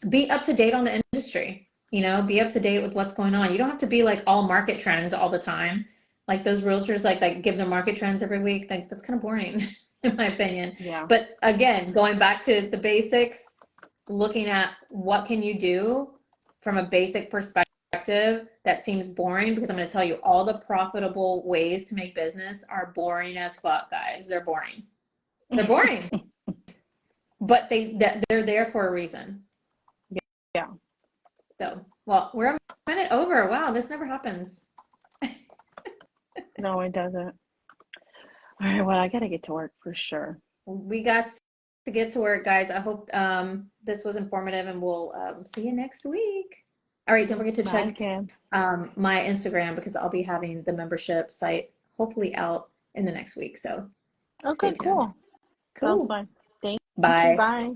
be up to date on the industry, you know, be up to date with what's going on. You don't have to be like all market trends all the time. Like those realtors like give them market trends every week. Like that's kind of boring in my opinion. Yeah. But again, going back to the basics, looking at what can you do from a basic perspective that seems boring, because I'm going to tell you all the profitable ways to make business are boring as fuck, guys. They're boring. They're boring, but they're there for a reason. Yeah. So, well, we're a minute over. Wow, this never happens. No, it doesn't. All right, well, I gotta get to work for sure. We got to get to work, guys. I hope this was informative, and we'll see you next week. All right, don't forget to Bye, check Kim. my Instagram because I'll be having the membership site hopefully out in the next week. So stay Okay, tuned. cool. Sounds Cool. fun. Thank you. Bye. Bye.